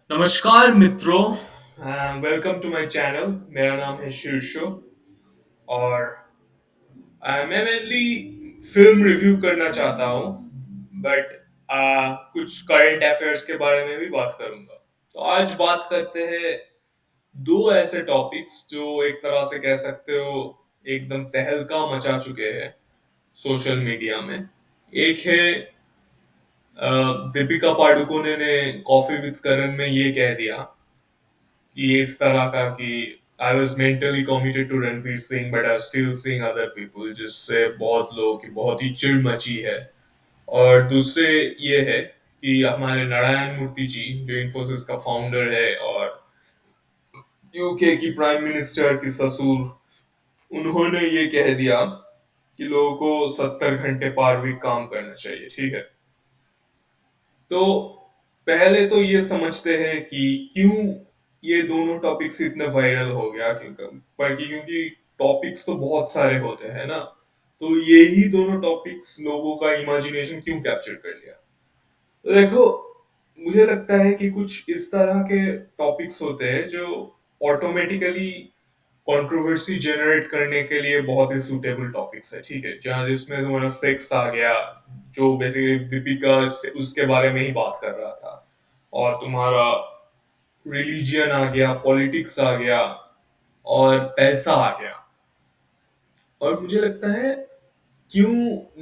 नमस्कार मित्रों। Welcome to my channel. मेरा नाम है शीर्षो और मैं मेनली फिल्म रिव्यू करना चाहता हूँ, बट कुछ करंट अफेयर्स के बारे में भी बात करूंगा। तो आज बात करते हैं दो ऐसे टॉपिक्स जो एक तरह से कह सकते हो एकदम तहलका मचा चुके हैं सोशल मीडिया में। एक है दीपिका पादुकोणे ने कॉफी विद करण में ये कह दिया कि ये इस तरह का कि I was mentally committed to Ranveer Singh but I still seeing other people, जिससे बहुत लोगों की बहुत ही चिढ़ मची है। और दूसरे ये है कि हमारे नारायण मूर्ति जी जो इन्फोसिस का फाउंडर है और यूके की प्राइम मिनिस्टर की ससुर, उन्होंने ये कह दिया कि लोगों को 70 घंटे पर वीक काम करना चाहिए। ठीक है, तो पहले तो ये समझते हैं कि क्यों ये दोनों टॉपिक्स इतने वायरल हो गया, क्योंकि टॉपिक्स तो बहुत सारे होते हैं ना, तो यही दोनों टॉपिक्स लोगों का इमेजिनेशन क्यों कैप्चर कर लिया। तो देखो, मुझे लगता है कि कुछ इस तरह के टॉपिक्स होते हैं जो ऑटोमेटिकली कंट्रोवर्सी जनरेट करने के लिए बहुत ही सूटेबल टॉपिक्स है। ठीक है, जहाँ जिसमें तुम्हारा सेक्स आ गया, जो बेसिकली दीपिका से उसके बारे में ही बात कर रहा था, और तुम्हारा रिलीजियन आ गया, पॉलिटिक्स आ गया, और पैसा आ गया। और मुझे लगता है क्यों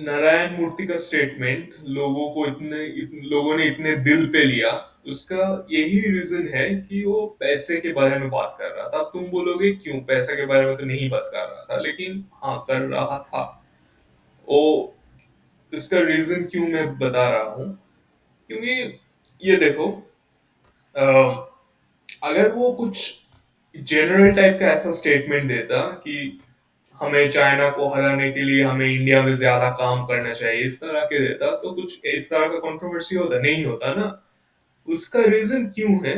नारायण मूर्ति का स्टेटमेंट लोगों ने इतने दिल पे लिया, उसका यही रीजन है कि वो पैसे के बारे में बात कर रहा था। अब तुम बोलोगे क्यों पैसे के बारे में तो नहीं बात कर रहा था, लेकिन हाँ कर रहा था वो। इसका रीजन क्यों मैं बता रहा हूँ, क्योंकि ये देखो, अगर वो कुछ जनरल टाइप का ऐसा स्टेटमेंट देता कि हमें चाइना को हराने के लिए हमें इंडिया में ज्यादा काम करना चाहिए, इस तरह के देता तो कुछ इस तरह का कंट्रोवर्सी होता नहीं होता ना। उसका रीजन क्यों है,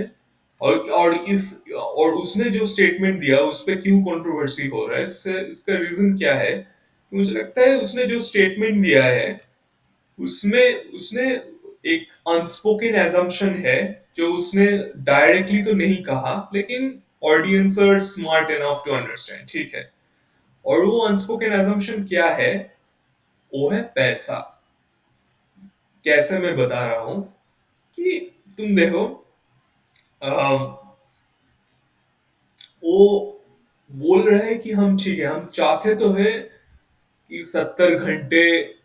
और उसने जो स्टेटमेंट दिया उस पे क्यों कंट्रोवर्सी हो रहा है, इससे इसका रीजन क्या है। मुझे लगता है उसने जो स्टेटमेंट दिया है उसमें उसने एक अनस्पोकन एजम्पशन है, जो उसने डायरेक्टली तो नहीं कहा, लेकिन audience are smart enough to understand. ठीक है, और वो अनस्पोकन एजम्पशन क्या है, वो है पैसा। कैसे मैं बता रहा हूं कि तुम देखो, अम, वो बोल रहे हैं कि हम ठीक है, हम चाहते तो है कि 70 घंटे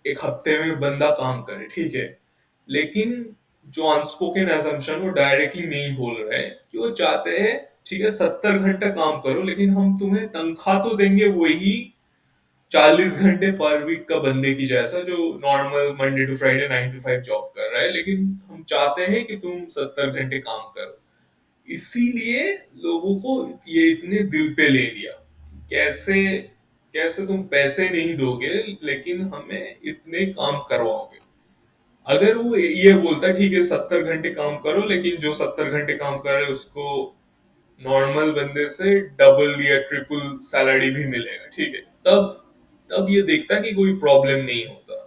एक हफ्ते में बंदा काम करे। ठीक है, लेकिन जो अनस्पोकन एजम्पशन वो डायरेक्टली नहीं बोल रहे हैं कि वो चाहते हैं ठीक है 70 घंटा काम करो, लेकिन हम तुम्हें तनख्वाह तो देंगे वही 40 घंटे पर वीक का बंदे की जैसा जो normal Monday to Friday 9 to 5 job कर रहा है, लेकिन हम चाहते हैं कि तुम 70 घंटे काम करो। इसीलिए लोगों को ये इतने दिल पे ले लिया। कैसे कैसे तुम पैसे नहीं दोगे लेकिन हमें इतने काम करवाओगे। अगर वो ये बोलता ठीक है 70 घंटे काम करो, लेकिन जो 70 घंटे काम कर रहे हैं उसको नॉर्मल बंदे से डबल या ट्रिपल सैलरी भी मिलेगा, ठीक है, तब तब ये देखता कि कोई प्रॉब्लम नहीं होता।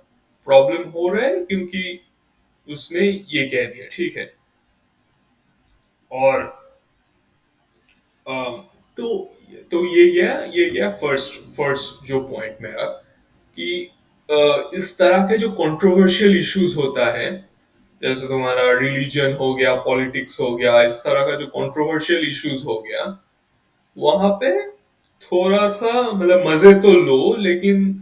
प्रॉब्लम हो रहा है क्योंकि उसने ये कह दिया। ठीक है, और अम, तो ये गया फर्स्ट फर्स्ट जो पॉइंट मेरा, कि इस तरह के जो कंट्रोवर्शियल इश्यूज होता है, जैसे तुम्हारा रिलीजन हो गया, पॉलिटिक्स हो गया, इस तरह का जो कंट्रोवर्शियल इश्यूज हो गया, वहां पे थोड़ा सा मतलब मजे तो लो, लेकिन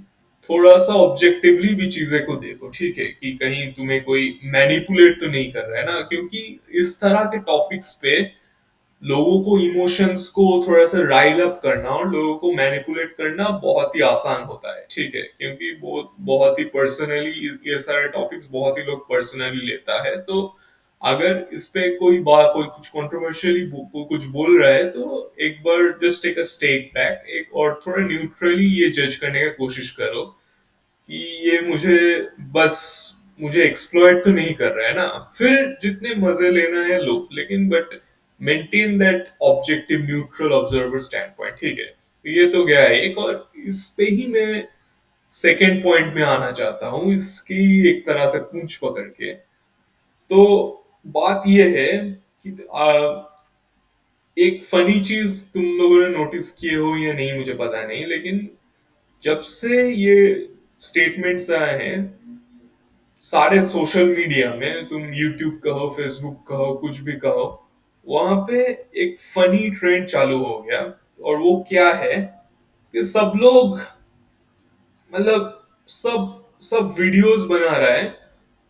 थोड़ा सा ऑब्जेक्टिवली भी चीजें को देखो। ठीक है, कि कहीं तुम्हें कोई मैनिपुलेट तो नहीं कर रहा है ना, क्योंकि इस तरह के टॉपिक्स पे लोगों को इमोशंस को थोड़ा सा राइल अप करना और लोगों को मैनिपुलेट करना बहुत ही आसान होता है। ठीक है, क्योंकि बहुत बहुत ही पर्सनली ये सारे टॉपिक्स बहुत ही लोग पर्सनली लेता है। तो अगर इस पे कोई बात, कोई कुछ कंट्रोवर्शियली कुछ बोल रहा है, तो एक बार just take a step back, एक और थोड़ा न्यूट्रली ये जज करने का कोशिश करो कि ये बस मुझे एक्सप्लॉइट तो नहीं कर रहा है ना। फिर जितने मजे लेना है लो, लेकिन but maintain that objective neutral observer stand point. ठीक है, तो ये तो गया है एक, और इस पे ही मैं सेकेंड पॉइंट में आना चाहता हूँ, इसकी एक तरह से पूंछ पकड़ के। तो बात ये है कि एक फनी चीज तुम लोगों ने नोटिस किए हो या नहीं मुझे पता नहीं, लेकिन जब से ये स्टेटमेंट्स आए हैं सारे सोशल मीडिया में, तुम यूट्यूब कहो, फेसबुक कहो, कुछ भी कहो, वहां पे एक फनी ट्रेंड चालू हो गया। और वो क्या है कि सब लोग, मतलब सब सब वीडियोस बना रहा है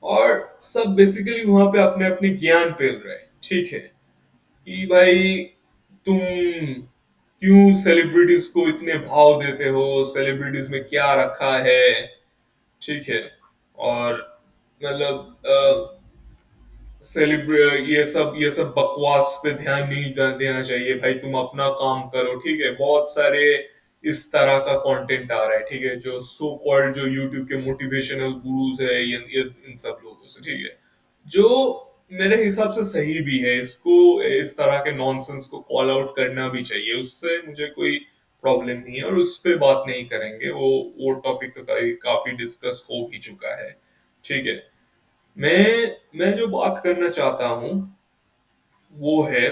और सब बेसिकली वहां पे अपने अपने ज्ञान पेल रहे हैं, ठीक है, कि भाई तुम क्यों सेलिब्रिटीज को इतने भाव देते हो, सेलिब्रिटीज में क्या रखा है, ठीक है। और मतलब ये सब बकवास पे ध्यान नहीं देना चाहिए भाई, तुम अपना काम करो, ठीक है। बहुत सारे इस तरह का कंटेंट आ रहा है, ठीक है, जो सो कॉल्ड जो यूट्यूब के मोटिवेशनल गुरुज है, इन सब लोगों से, ठीक है, जो मेरे हिसाब से सही भी है। इसको, इस तरह के नॉनसेंस को कॉल आउट करना भी चाहिए, उससे मुझे कोई प्रॉब्लम नहीं है, और उस पे बात नहीं करेंगे, वो टॉपिक तो काफी डिस्कस हो भी चुका है, ठीक है। मैं जो बात करना चाहता हूँ वो है,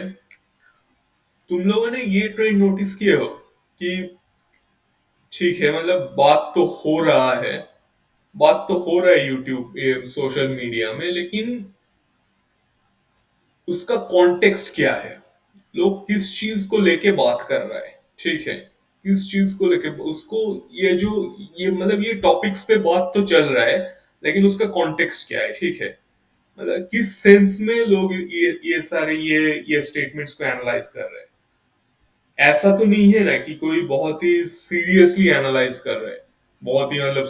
तुम लोगों ने ये ट्रेंड नोटिस किए हो कि, ठीक है, मतलब बात तो हो रहा है यूट्यूब, सोशल मीडिया में, लेकिन उसका कॉन्टेक्स्ट क्या है, लोग किस चीज को लेके बात कर रहा है, ठीक है, किस चीज को लेके उसको, ये जो ये मतलब ये टॉपिक्स पे बात तो चल रहा है, लेकिन उसका कॉन्टेक्स्ट क्या है, ठीक है, मतलब किस सेंस में लोग ये सारे ये स्टेटमेंट्स को एनालाइज कर रहे हैं। ऐसा तो नहीं है ना कि कोई बहुत ही सीरियसली एनालाइज कर रहा है, बहुत ही मतलब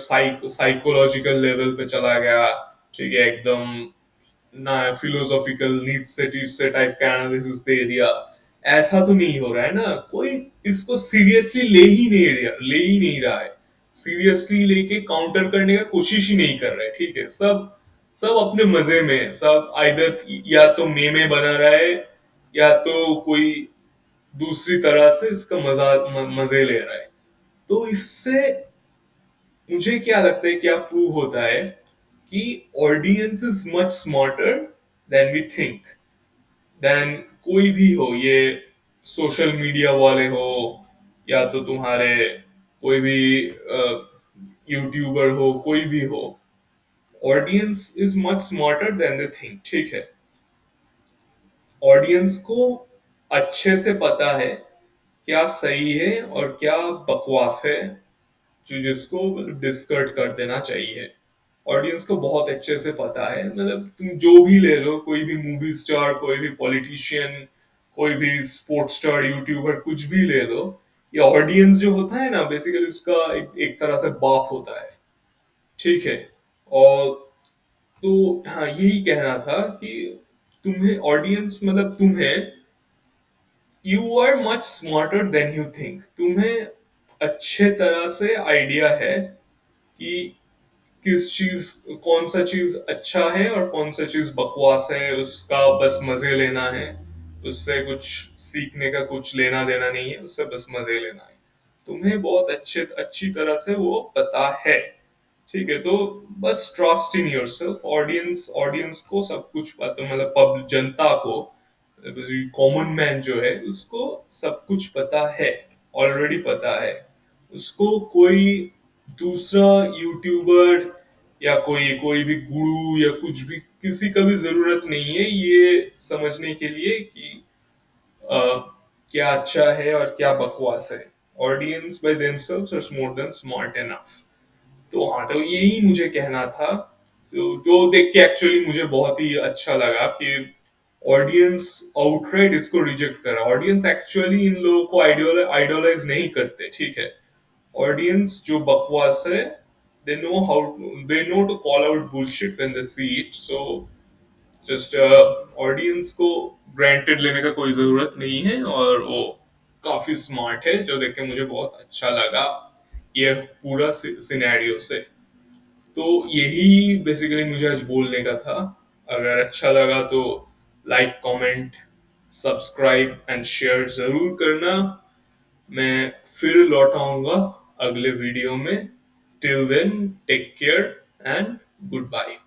साइकोलॉजिकल लेवल पे चला गया, ठीक है, एकदम ना फिलोसॉफिकल नीड से टाइप का एनालिसिस दे दिया। ऐसा तो नहीं हो रहा है ना, कोई इसको सीरियसली ले ही नहीं रहा है, सीरियसली लेके काउंटर करने का कोशिश ही नहीं कर रहा है, ठीक है। सब सब अपने मजे में है, सब आइदर या तो मेमे बना रहा है, या तो कोई दूसरी तरह से इसका मजे ले रहा है। तो इससे मुझे क्या लगता है, क्या प्रूव होता है कि audience is much smarter than we think, then कोई भी हो, ये सोशल मीडिया वाले हो, या तो तुम्हारे कोई भी यूट्यूबर हो, कोई भी हो, audience is much smarter than they think, ठीक है। ऑडियंस को अच्छे से पता है क्या सही है और क्या बकवास है, जो जिसको डिस्कर्ड कर देना चाहिए। ऑडियंस को बहुत अच्छे से पता है, मतलब तुम जो भी ले लो, कोई भी मूवी स्टार, कोई भी पॉलिटिशियन, कोई भी स्पोर्ट्स स्टार, यूट्यूबर, कुछ भी ले लो, ये ऑडियंस जो होता है ना, बेसिकली उसका एक तरह से बाप होता है, ठीक है। और तो हाँ, यही कहना था कि तुम्हें ऑडियंस, मतलब तुम्हें, you are much smarter than you think, तुम्हें अच्छे तरह से आइडिया है कि किस चीज, कौन सा चीज अच्छा है और कौन सा चीज बकवास है, उसका बस मजे लेना है, उससे कुछ सीखने का कुछ लेना देना नहीं है, उससे बस मजे लेना है। तुम्हें बहुत अच्छी तरह से वो पता है, ठीक है। तो बस trust in yourself, audience audience को सब कुछ पता, मतलब जनता को, कॉमन मैन जो है उसको सब कुछ पता है, ऑलरेडी पता है। उसको कोई दूसरा यूट्यूबर या कोई कोई भी गुरु या कुछ भी, किसी का भी जरूरत नहीं है ये समझने के लिए कि अ, क्या अच्छा है और क्या बकवास है। Audience by themselves are more than smart enough. तो हाँ, तो यही मुझे कहना था। तो जो देख के एक्चुअली मुझे बहुत ही अच्छा लगा कि ऑडियंस आउटराइट इसको रिजेक्ट करा। ऑडियंस एक्चुअली इन लोगों को आइडियलाइज नहीं करते, ठीक है। ऑडियंस जो बकवास है, they know how they know to call out bullshit when they see it, so just audience को ग्रांटेड लेने का कोई जरूरत नहीं है, और वो काफी स्मार्ट है, जो देख के मुझे बहुत अच्छा लगा ये पूरा सिनेरियो से। तो यही बेसिकली मुझे आज बोलने का था। अगर अच्छा लगा तो like, comment, subscribe and share जरूर करना। मैं फिर लौट आऊंगा अगले वीडियो में। Till then, take care and good bye.